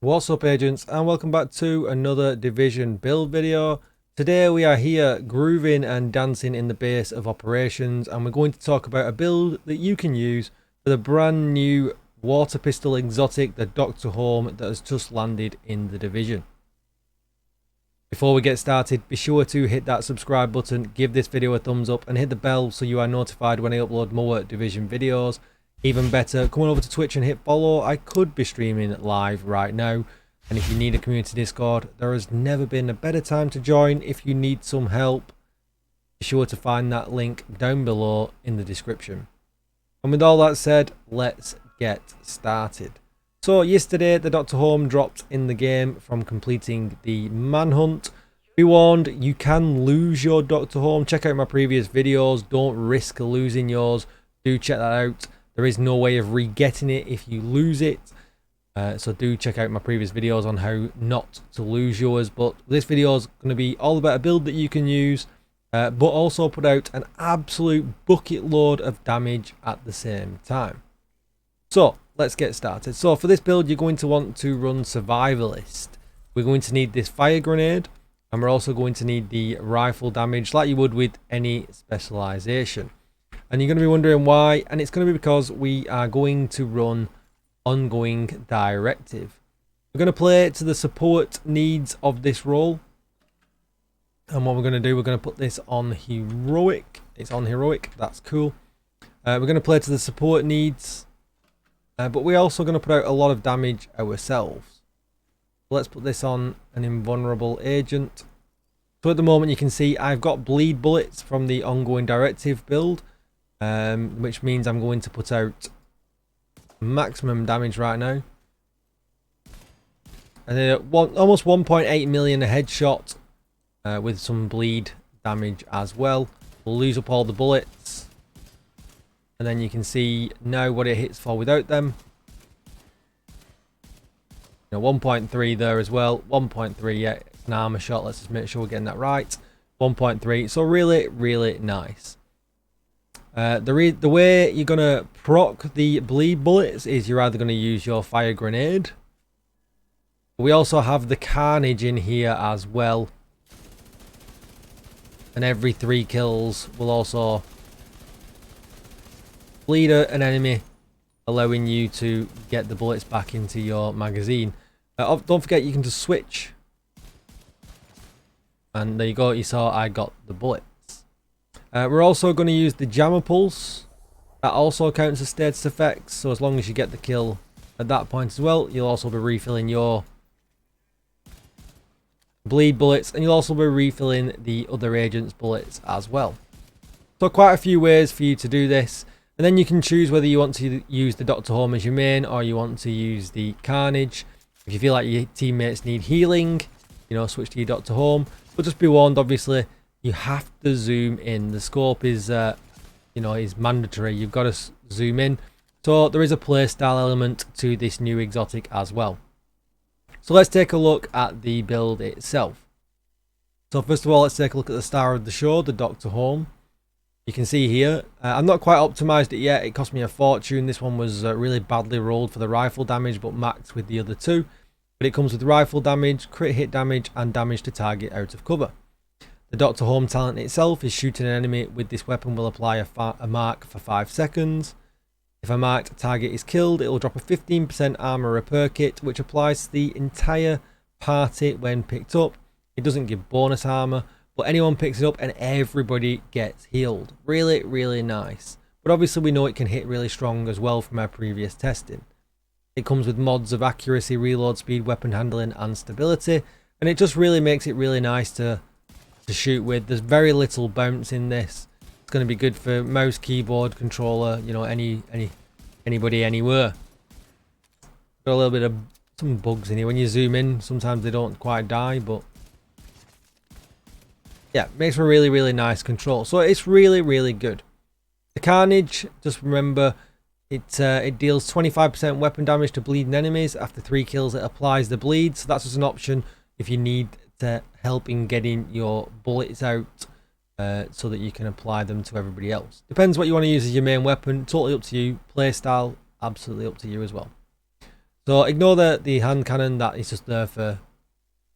What's up, agents, and welcome back to another Division build video. Today we are here grooving and dancing in the base of operations, and we're going to talk about a build that you can use for the brand new water pistol exotic, the Dr. Home, that has just landed in the Division. Before we get started, be sure to hit that subscribe button, give this video a thumbs up, and hit the bell so you are notified when I upload more Division videos. Even better, come on over to Twitch and hit follow. I could be streaming live right now, and if you need a community Discord, there has never been a better time to join. If you need some help, be sure to find that link down below in the description. And with all that said, let's get started. So yesterday the Dr. Home dropped in the game from completing the manhunt. Be warned, you can lose your Dr. Home. Check out my previous videos. Don't risk losing yours. Do check that out. There is no way of re-getting it if you lose it. So do check out my previous videos on how not to lose yours. But this video is going to be all about a build that you can use, but also put out an absolute bucket load of damage at the same time. So let's get started. So for this build, you're going to want to run Survivalist. We're going to need this fire grenade, and we're also going to need the rifle damage like you would with any specialization. And you're going to be wondering why, and it's going to be because we are going to run ongoing directive. We're going to play to the support needs of this role, and what we're going to do, we're going to put this on heroic. It's on heroic, that's cool. We're going to play to the support needs, but we're also going to put out a lot of damage ourselves. Let's put this on an invulnerable agent. So at the moment you can see I've got bleed bullets from the ongoing directive build, which means I'm going to put out maximum damage right now, and then almost 1.8 million a headshot, with some bleed damage as well. We'll lose up all the bullets, and then you can see now what it hits for without them. 1.3 there as well. 1.3, yeah, it's an armor shot. Let's just make sure we're getting that right. 1.3, so really nice. The way you're going to proc the bleed bullets is you're either going to use your fire grenade. We also have the carnage in here as well. And every 3 kills will also bleed an enemy, allowing you to get the bullets back into your magazine. Don't forget, you can just switch. And there you go, you saw I got the bullet. We're also going to use the jammer pulse. That also counts as status effects, so as long as you get the kill at that point as well, you'll also be refilling your bleed bullets, and you'll also be refilling the other agent's bullets as well. So quite a few ways for you to do this, and then you can choose whether you want to use the Dr. Home as your main or you want to use the carnage. If you feel like your teammates need healing, switch to your Dr. Home, but just be warned, obviously you have to zoom in. The scope is, is mandatory. You've got to zoom in. So there is a playstyle element to this new exotic as well. So let's take a look at the build itself. So first of all, let's take a look at the star of the show, the Dr. Home. You can see here, I'm not quite optimized it yet. It cost me a fortune. This one was really badly rolled for the rifle damage, but maxed with the other two. But it comes with rifle damage, crit hit damage, and damage to target out of cover. The Dr. Home talent itself is shooting an enemy with this weapon will apply a mark for 5 seconds. If a marked target is killed, it will drop a 15% armor repair kit, which applies to the entire party when picked up. It doesn't give bonus armor, but anyone picks it up and everybody gets healed. Really nice. But obviously we know it can hit really strong as well from our previous testing. It comes with mods of accuracy, reload speed, weapon handling, and stability, and it just really makes it really nice to shoot with. There's very little bounce in this. It's going to be good for mouse, keyboard, controller, anybody, anywhere. Got a little bit of some bugs in here. When you zoom in, sometimes they don't quite die, but yeah, makes for really nice control. So it's really good. The carnage, just remember, it deals 25% weapon damage to bleeding enemies. After 3 kills, it applies the bleed. So that's just an option if you need to help in getting your bullets out, so that you can apply them to everybody else. Depends what you want to use as your main weapon. Totally up to you. Playstyle, absolutely up to you as well. So ignore the hand cannon, that is just there for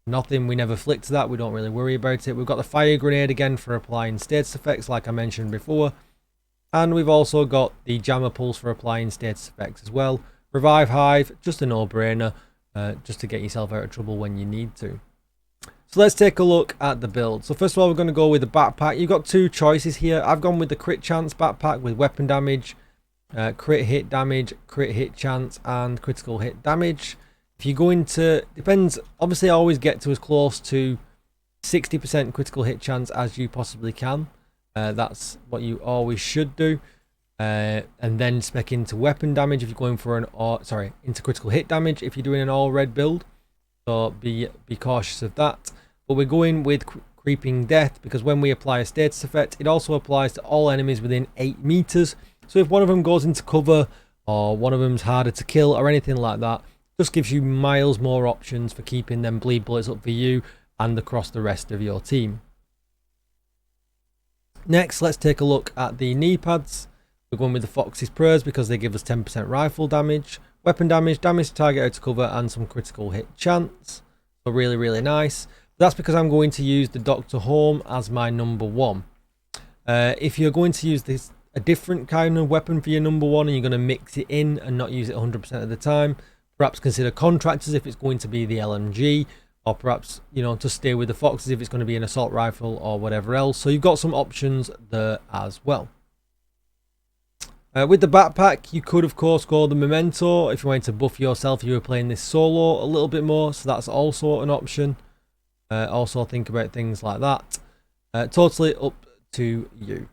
nothing. We never flicked that, we don't really worry about it. We've got the fire grenade again for applying status effects like I mentioned before. And we've also got the jammer pulse for applying status effects as well. Revive hive, just a no-brainer, just to get yourself out of trouble when you need to. So let's take a look at the build. So first of all, we're going to go with the backpack. You've got two choices here. I've gone with the crit chance backpack with weapon damage, crit hit chance, and critical hit damage. If you go into, depends, obviously I always get to as close to 60% critical hit chance as you possibly can. That's what you always should do. And then spec into weapon damage if you're going for into critical hit damage if you're doing an all red build. So be cautious of that. But we're going with creeping death because when we apply a status effect, it also applies to all enemies within 8 meters. So if one of them goes into cover or one of them's harder to kill or anything like that, just gives you miles more options for keeping them bleed bullets up for you and across the rest of your team. Next, let's take a look at the knee pads. We're going with the Fox's Prayers because they give us 10% rifle damage, weapon damage, damage to target out of cover, and some critical hit chance. So really, really nice. That's because I'm going to use the Dr. Home as my number 1. If you're going to use a different kind of weapon for your number 1 and you're going to mix it in and not use it 100% of the time, perhaps consider contractors if it's going to be the LMG. Or perhaps, you know, just stay with the Foxes if it's going to be an assault rifle or whatever else. So you've got some options there as well. With the backpack, you could of course go the Memento if you wanted to buff yourself if you were playing this solo a little bit more. So that's also an option. Also think about things like that. Totally up to you.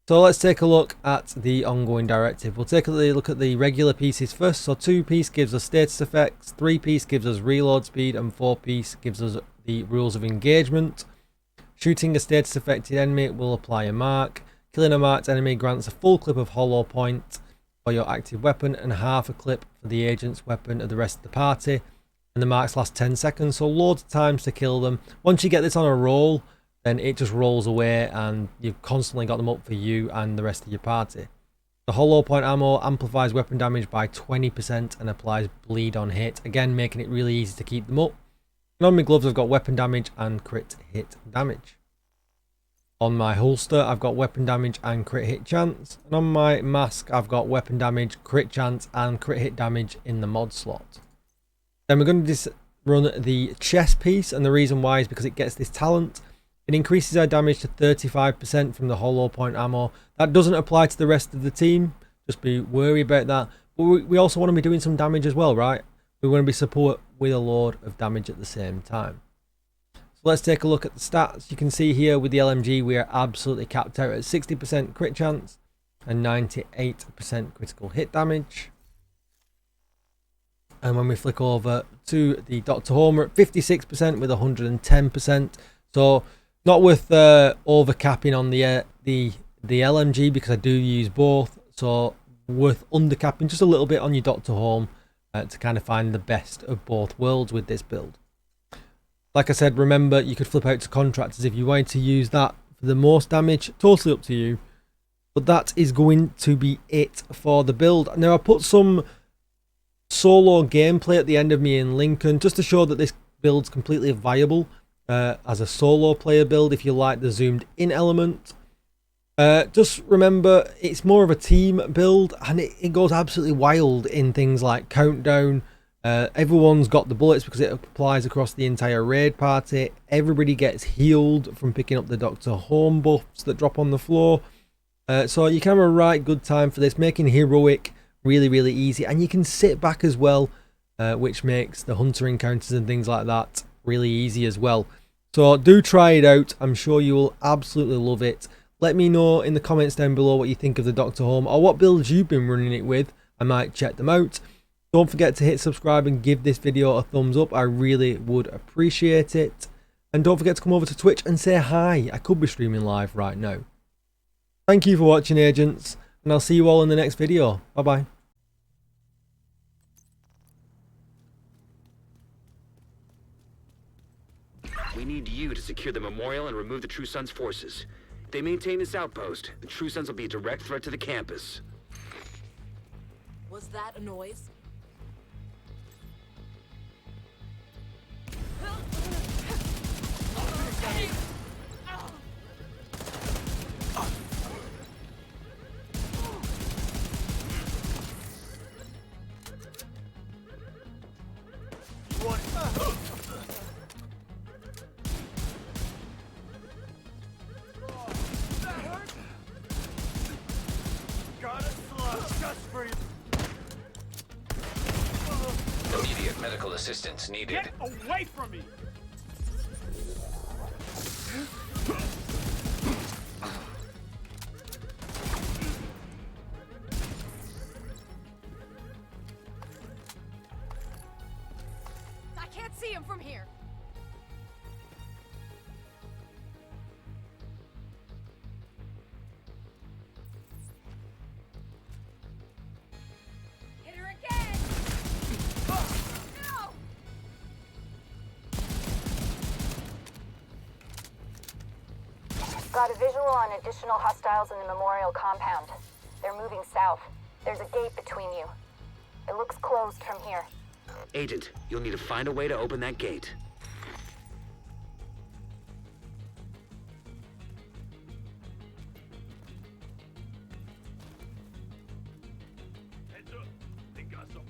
So let's take a look at the ongoing directive. We'll take a look at the regular pieces first. So 2-piece gives us status effects, 3-piece gives us reload speed, and 4-piece gives us the rules of engagement. Shooting a status affected enemy will apply a mark. Killing a marked enemy grants a full clip of hollow point for your active weapon and half a clip for the agent's weapon of the rest of the party. And the marks last 10 seconds, so loads of times to kill them. Once you get this on a roll, then it just rolls away and you've constantly got them up for you and the rest of your party. The hollow point ammo amplifies weapon damage by 20% and applies bleed on hit, again making it really easy to keep them up. And on my gloves I've got weapon damage and crit hit damage. On my holster I've got weapon damage and crit hit chance, and on my mask I've got weapon damage, crit chance and crit hit damage in the mod slot. Then we're going to run the chest piece, and the reason why is because it gets this talent. It increases our damage to 35% from the hollow point ammo. That doesn't apply to the rest of the team, just be wary about that. But we also want to be doing some damage as well, right? We want to be support with a load of damage at the same time. So let's take a look at the stats. You can see here with the LMG we are absolutely capped out at 60% crit chance and 98% critical hit damage. And when we flick over to the Dr. Home, we're at 56% with 110%. So not worth overcapping on the LMG because I do use both. So worth undercapping just a little bit on your Dr. Home to kind of find the best of both worlds with this build. Like I said, remember you could flip out to contractors if you wanted to use that for the most damage. Totally up to you. But that is going to be it for the build. Now I put some solo gameplay at the end of me in Lincoln just to show that this build's completely viable as a solo player build if you like the zoomed in element. Just remember it's more of a team build and it goes absolutely wild in things like countdown. Everyone's got the bullets because it applies across the entire raid party. Everybody gets healed from picking up the Dr. Home buffs that drop on the floor. So you can have a right good time for this, making heroic really, really easy, and you can sit back as well, which makes the hunter encounters and things like that really easy as well. So do try it out. I'm sure you will absolutely love it. Let me know in the comments down below what you think of the Dr. Home or what builds you've been running it with. I might check them out. Don't forget to hit subscribe and give this video a thumbs up. I really would appreciate it. And don't forget to come over to Twitch and say hi. I could be streaming live right now. Thank you for watching, agents, and I'll see you all in the next video. Bye bye. We need you to secure the memorial and remove the True Sons' forces. If they maintain this outpost, the True Sons will be a direct threat to the campus. Was that a noise? Immediate medical assistance needed. Get away from me! I can't see him from here. Hit her again! No! Got a visual on additional hostiles in the Memorial compound. They're moving south. There's a gate between you. It looks closed from here. Agent, you'll need to find a way to open that gate. Heads up. They got something.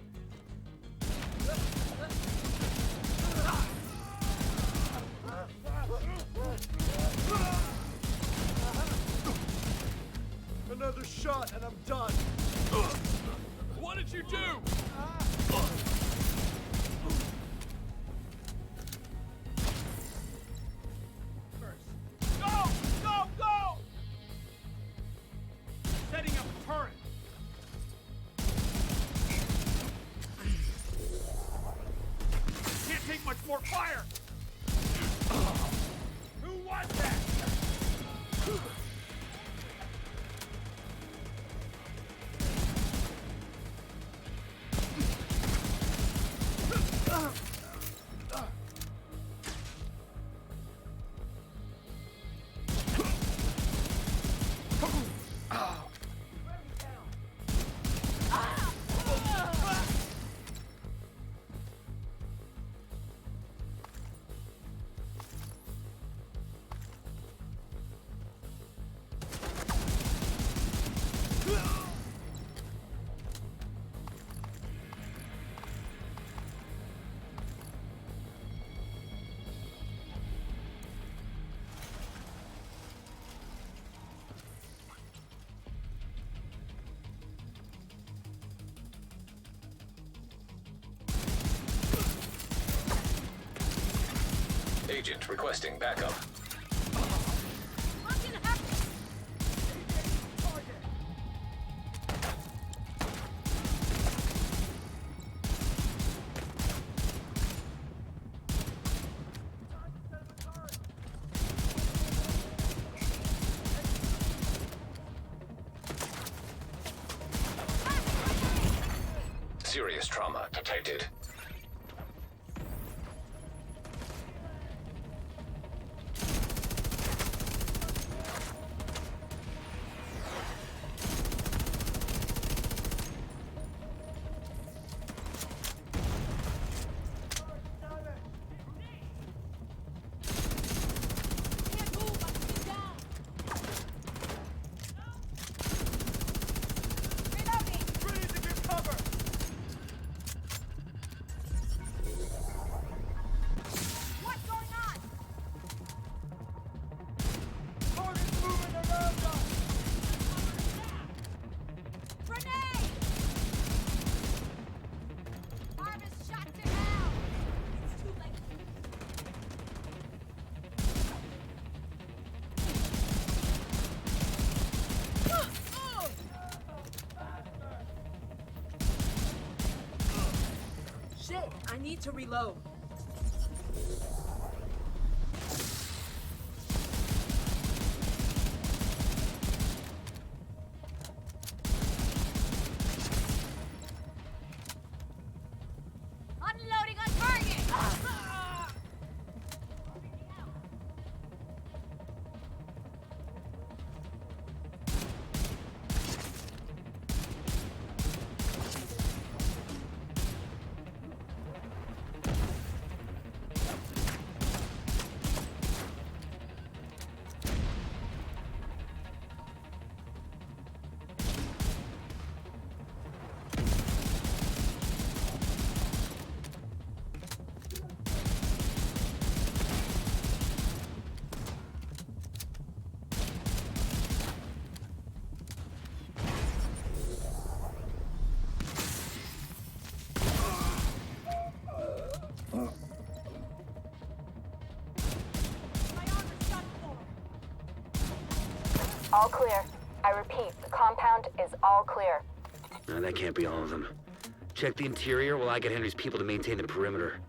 Another shot and I'm done. What did you do? Go! Go! Go! Setting up a turret. Can't take much more fire. Who was that? Agent requesting backup. Serious trauma detected. I need to reload. Unloading on target! All clear. I repeat, the compound is all clear. No, that can't be all of them. Check the interior while I get Henry's people to maintain the perimeter.